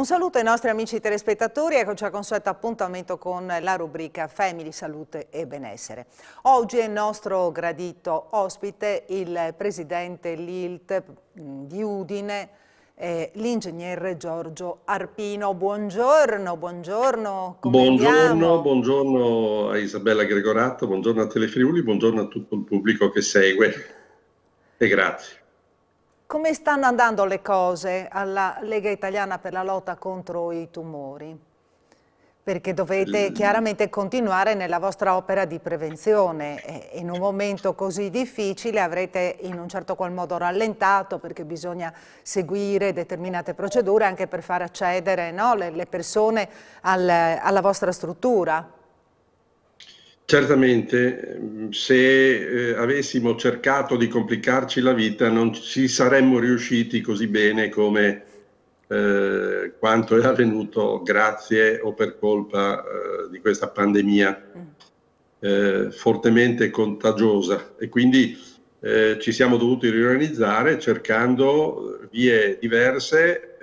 Un saluto ai nostri amici telespettatori, eccoci al consueto appuntamento con la rubrica Family, Salute e Benessere. Oggi è il nostro gradito ospite il presidente l'ILT di Udine, l'ingegner Giorgio Arpino. Buongiorno, buongiorno, come andiamo? Buongiorno a Isabella Gregorato, buongiorno a Telefriuli, buongiorno a tutto il pubblico che segue e grazie. Come stanno andando le cose alla Lega Italiana per la lotta contro i tumori? Perché dovete chiaramente continuare nella vostra opera di prevenzione e in un momento così difficile avrete in un certo qual modo rallentato perché bisogna seguire determinate procedure anche per far accedere, no, le persone alla vostra struttura. Certamente, se avessimo cercato di complicarci la vita non ci saremmo riusciti così bene come quanto è avvenuto grazie o per colpa di questa pandemia fortemente contagiosa, e quindi ci siamo dovuti riorganizzare cercando vie diverse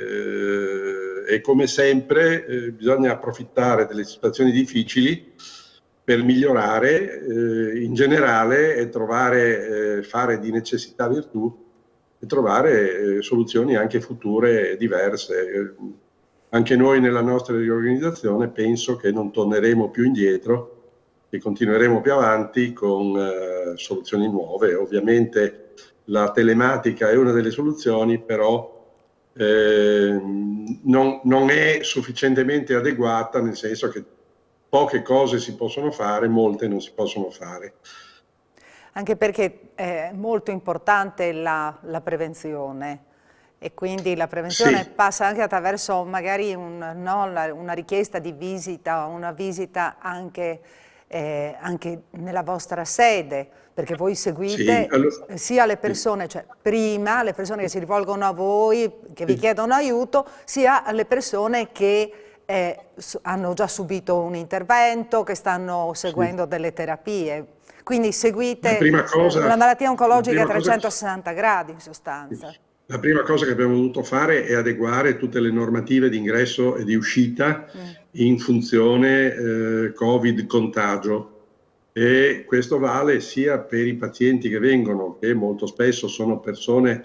e come sempre bisogna approfittare delle situazioni difficili per migliorare in generale e trovare, fare di necessità virtù e trovare soluzioni anche future diverse. Anche noi nella nostra riorganizzazione penso che non torneremo più indietro e continueremo più avanti con soluzioni nuove. Ovviamente la telematica è una delle soluzioni, però non è sufficientemente adeguata, nel senso che poche cose si possono fare, molte non si possono fare. Anche perché è molto importante la prevenzione e quindi la prevenzione Sì. passa anche attraverso magari una richiesta di visita, una visita anche nella vostra sede, perché voi seguite Sì, allora, sia le persone, cioè prima le persone che si rivolgono a voi, che vi chiedono aiuto, sia le persone che hanno già subito un intervento, che stanno seguendo delle terapie. Quindi seguite una malattia oncologica a 360 gradi in sostanza. La prima cosa che abbiamo dovuto fare è adeguare tutte le normative di ingresso e di uscita in funzione Covid contagio, e questo vale sia per i pazienti che vengono, che molto spesso sono persone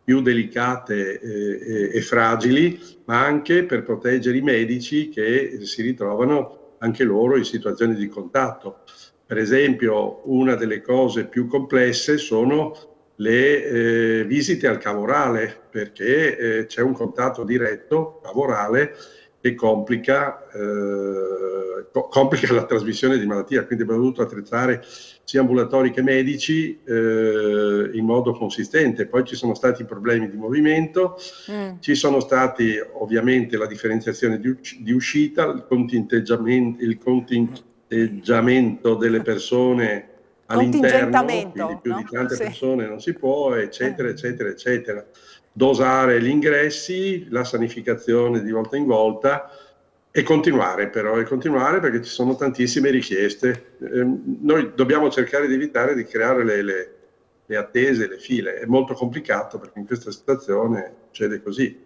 più delicate e fragili, ma anche per proteggere i medici che si ritrovano anche loro in situazioni di contatto. Per esempio, una delle cose più complesse sono le visite al cavorale, perché c'è un contatto diretto cavorale che complica la trasmissione di malattia, quindi abbiamo dovuto attrezzare sia ambulatori che medici in modo consistente. Poi ci sono stati problemi di movimento, ci sono stati ovviamente la differenziazione di uscita, il contingentamento delle persone all'interno, quindi più di tante persone non si può, eccetera, eccetera, eccetera. Dosare gli ingressi, la sanificazione di volta in volta e continuare perché ci sono tantissime richieste. Noi dobbiamo cercare di evitare di creare le attese, le file. È molto complicato perché in questa situazione succede così.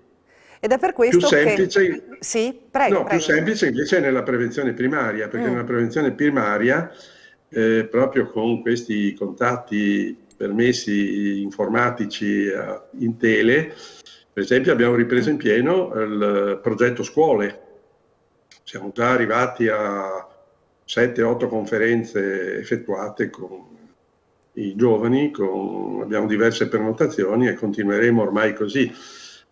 Ed è per questo più semplice, che... Sì, prego, più prego. semplice invece è nella prevenzione primaria, perché nella prevenzione primaria, proprio con questi contatti permessi informatici in tele, per esempio abbiamo ripreso in pieno il progetto scuole. Siamo già arrivati a 7-8 conferenze effettuate con i giovani, abbiamo diverse prenotazioni e continueremo ormai così.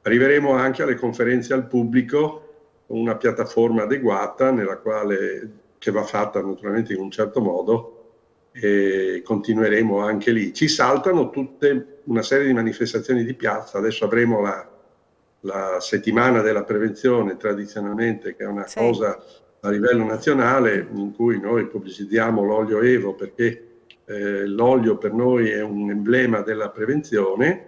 Arriveremo anche alle conferenze al pubblico con una piattaforma adeguata che va fatta naturalmente in un certo modo, e continueremo anche lì. Ci saltano una serie di manifestazioni di piazza. Adesso avremo la settimana della prevenzione tradizionalmente, che è una cosa a livello nazionale, in cui noi pubblicizziamo l'olio Evo perché l'olio per noi è un emblema della prevenzione,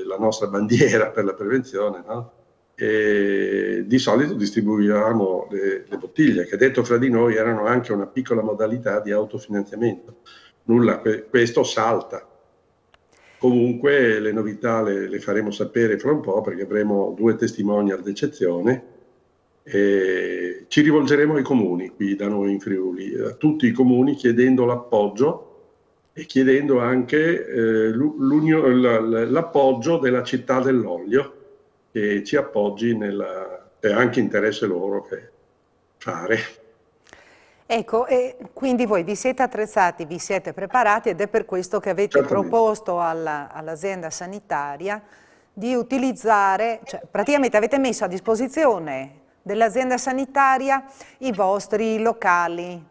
la nostra bandiera per la prevenzione, no? E di solito distribuivamo le bottiglie, che detto fra di noi erano anche una piccola modalità di autofinanziamento. Questo salta. Comunque le novità le faremo sapere fra un po', perché avremo 2 testimonial d'eccezione e ci rivolgeremo ai comuni qui da noi in Friuli, a tutti i comuni, chiedendo l'appoggio e chiedendo anche l'appoggio della città dell'olio, che ci appoggi è anche interesse loro che fare. Ecco, e quindi voi vi siete attrezzati, vi siete preparati ed è per questo che avete Certamente. proposto all'azienda sanitaria di utilizzare, cioè praticamente avete messo a disposizione dell'azienda sanitaria i vostri locali,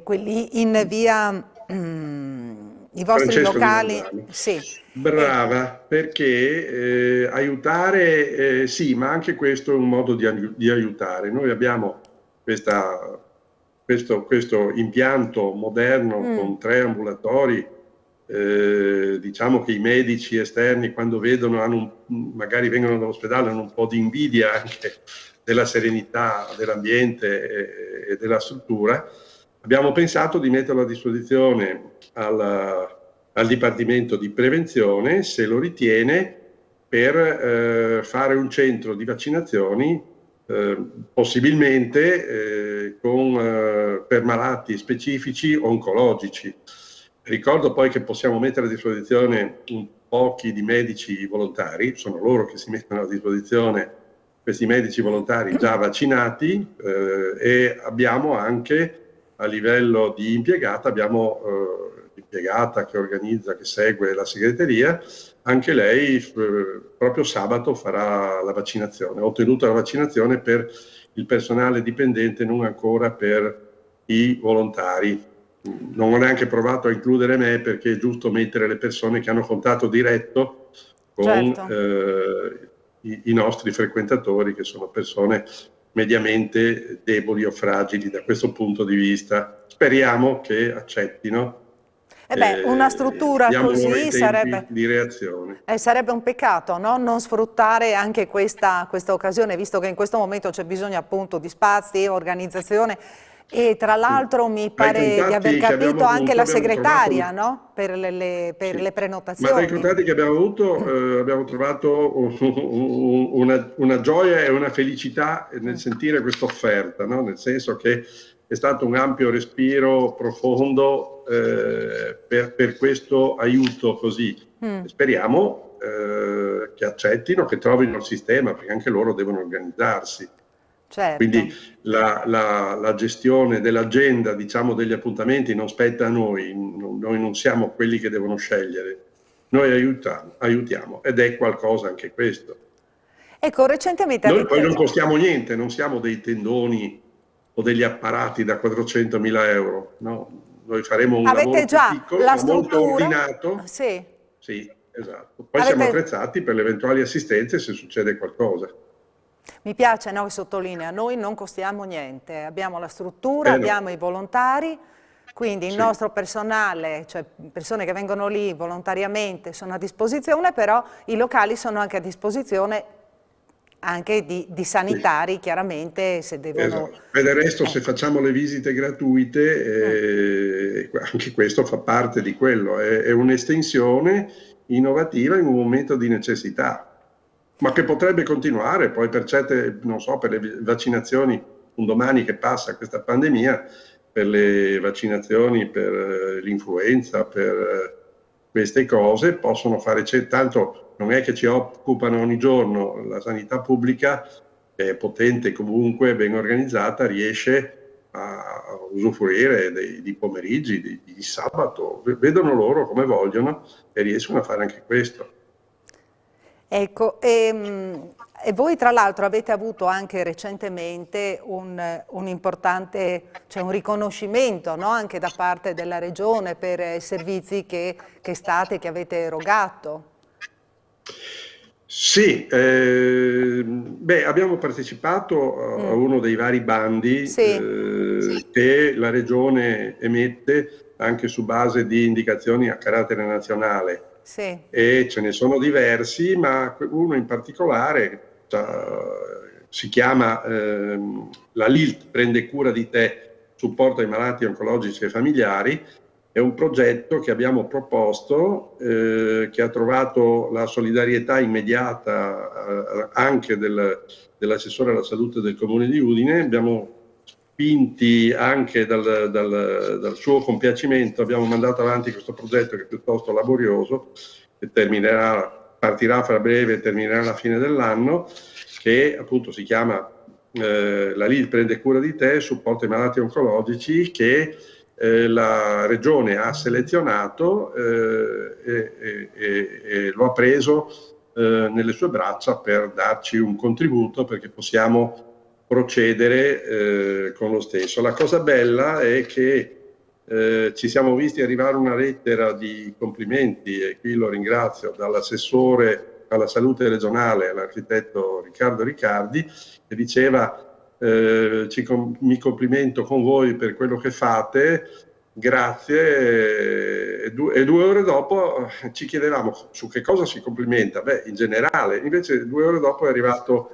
quelli in via, i vostri Francesco Di locali, Mondano. sì. Brava, perché aiutare, sì, ma anche questo è un modo di aiutare. Noi abbiamo questo impianto moderno con 3 ambulatori. Diciamo che i medici esterni, quando vedono, magari vengono dall'ospedale, hanno un po' di invidia anche della serenità dell'ambiente e della struttura. Abbiamo pensato di metterlo a disposizione al Dipartimento di Prevenzione, se lo ritiene, per fare un centro di vaccinazioni, possibilmente per malati specifici oncologici. Ricordo poi che possiamo mettere a disposizione pochi di medici volontari, sono loro che si mettono a disposizione, questi medici volontari già vaccinati, e abbiamo anche a livello di impiegata, abbiamo l'impiegata che organizza, che segue la segreteria, anche lei proprio sabato farà la vaccinazione. Ho ottenuto la vaccinazione per il personale dipendente, non ancora per i volontari. Non ho neanche provato a includere me, perché è giusto mettere le persone che hanno contatto diretto con i nostri frequentatori, che sono persone mediamente deboli o fragili da questo punto di vista. Speriamo che accettino. Una struttura così sarebbe, di reazione. Sarebbe un peccato, no? Non sfruttare anche questa occasione, visto che in questo momento c'è bisogno appunto di spazi, organizzazione. E tra l'altro mi pare di aver capito anche la segretaria, no? Per le prenotazioni. Ma dai contatti che abbiamo avuto abbiamo trovato una gioia e una felicità nel sentire questa offerta, no? Nel senso che è stato un ampio respiro profondo per questo aiuto così. Speriamo che accettino, che trovino il sistema, perché anche loro devono organizzarsi. Certo. Quindi la gestione dell'agenda, diciamo, degli appuntamenti non spetta a noi, noi non siamo quelli che devono scegliere, noi aiutiamo, ed è qualcosa anche questo. Ecco, recentemente noi poi non costiamo niente, non siamo dei tendoni o degli apparati da 400.000 euro, no? Noi faremo un lavoro più piccolo, ma molto ordinato. Sì. Sì, esatto. Poi siamo attrezzati per le eventuali assistenze se succede qualcosa. Mi piace, no, che sottolinea, noi non costiamo niente, abbiamo la struttura, abbiamo i volontari, quindi il nostro personale, cioè persone che vengono lì volontariamente, sono a disposizione, però i locali sono anche a disposizione anche di sanitari, chiaramente, se devono... Esatto. E del resto, se facciamo le visite gratuite, anche questo fa parte di quello, è un'estensione innovativa in un momento di necessità, ma che potrebbe continuare poi per certe, non so, per le vaccinazioni, un domani che passa questa pandemia, per le vaccinazioni, per l'influenza, per queste cose, possono fare, tanto non è che ci occupano ogni giorno, la sanità pubblica è potente comunque, ben organizzata, riesce a usufruire di pomeriggi, di sabato, vedono loro come vogliono e riescono a fare anche questo. Ecco, e voi tra l'altro avete avuto anche recentemente un importante, cioè un riconoscimento, no? Anche da parte della Regione per i servizi che avete erogato. Sì, abbiamo partecipato a uno dei vari bandi che la Regione emette anche su base di indicazioni a carattere nazionale. Sì. E ce ne sono diversi, ma uno in particolare si chiama la LILT prende cura di te, supporto ai malati oncologici e familiari, È un progetto che abbiamo proposto, che ha trovato la solidarietà immediata anche dell'assessore alla salute del Comune di Udine. Abbiamo spinti anche dal suo compiacimento, abbiamo mandato avanti questo progetto che è piuttosto laborioso, che partirà fra breve e terminerà alla fine dell'anno, che appunto si chiama La Lil prende cura di te, supporto ai malati oncologici, che la Regione ha selezionato e lo ha preso nelle sue braccia per darci un contributo perché possiamo procedere con lo stesso. La cosa bella è che ci siamo visti arrivare una lettera di complimenti, e qui lo ringrazio, dall'assessore alla salute regionale, l'architetto Riccardo Riccardi, che diceva mi complimento con voi per quello che fate, grazie, e 2 ore dopo ci chiedevamo su che cosa si complimenta. Beh, in generale, invece 2 ore dopo è arrivato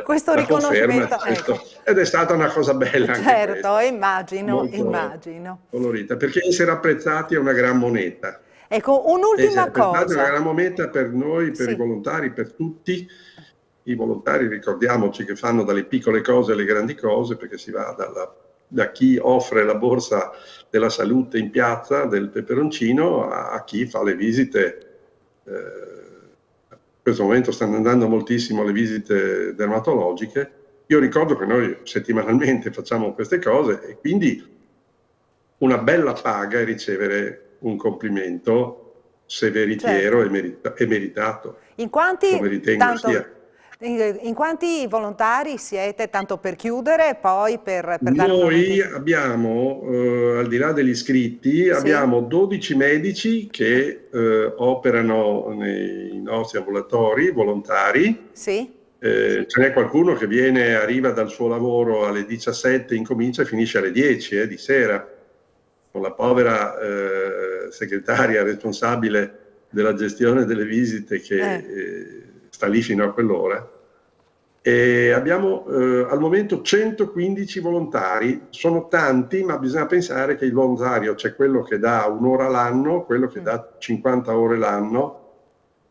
questo la conferma riconoscimento, ecco. ed è stata una cosa bella anche Certo, questa, immagino, molto immagino. colorita, perché essere apprezzati è una gran moneta. Ecco, Essere un'ultima apprezzati è una cosa. gran moneta per noi, per i Sì. volontari, per tutti. I volontari, ricordiamoci che fanno dalle piccole cose alle grandi cose, perché si va da chi offre la borsa della salute in piazza del peperoncino a chi fa le visite. In questo momento stanno andando moltissimo le visite dermatologiche. Io ricordo che noi settimanalmente facciamo queste cose e quindi una bella paga è ricevere un complimento se veritiero e meritato. In quanti, Come ritengo sia. in quanti volontari siete, tanto per chiudere, poi per dare una Noi notizia? abbiamo, al di là degli iscritti, Sì. abbiamo 12 medici che operano nei nostri ambulatori volontari. Sì. Ce n'è qualcuno che arriva dal suo lavoro alle 17, incomincia e finisce alle 10 di sera, con la povera segretaria responsabile della gestione delle visite che sta lì fino a quell'ora. E abbiamo al momento 115 volontari, sono tanti, ma bisogna pensare che il volontario c'è quello che dà 1 ora l'anno, quello che dà 50 ore l'anno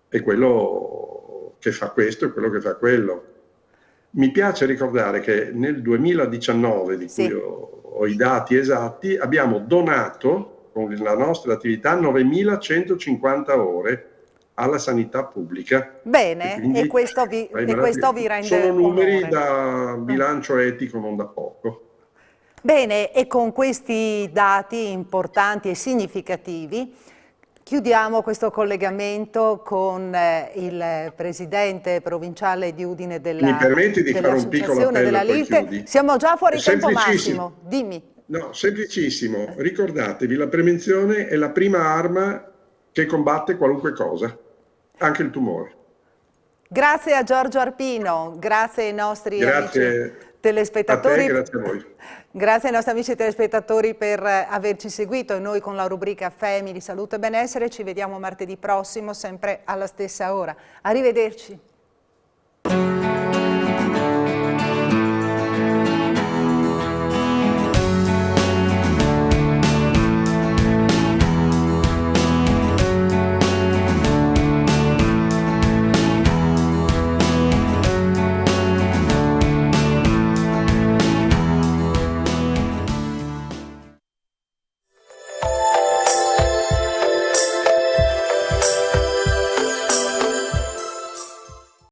e quello che fa questo e quello che fa quello. Mi piace ricordare che nel 2019, di cui ho i dati esatti, abbiamo donato con la nostra attività 9.150 ore alla sanità pubblica. Bene, e questo vi rende sono numeri onore. da bilancio etico, non da poco. Bene, e con questi dati importanti e significativi chiudiamo questo collegamento con il presidente provinciale di Udine Mi permetti di fare un piccolo appello della e poi Lite. chiudi? Siamo già fuori tempo massimo, dimmi. No, semplicissimo. Ricordatevi, la prevenzione è la prima arma che combatte qualunque cosa, anche il tumore. Grazie a Giorgio Arpino, grazie ai nostri amici telespettatori. A te, grazie a voi. Grazie ai nostri amici telespettatori per averci seguito e noi con la rubrica Family, Salute e Benessere ci vediamo martedì prossimo sempre alla stessa ora. Arrivederci.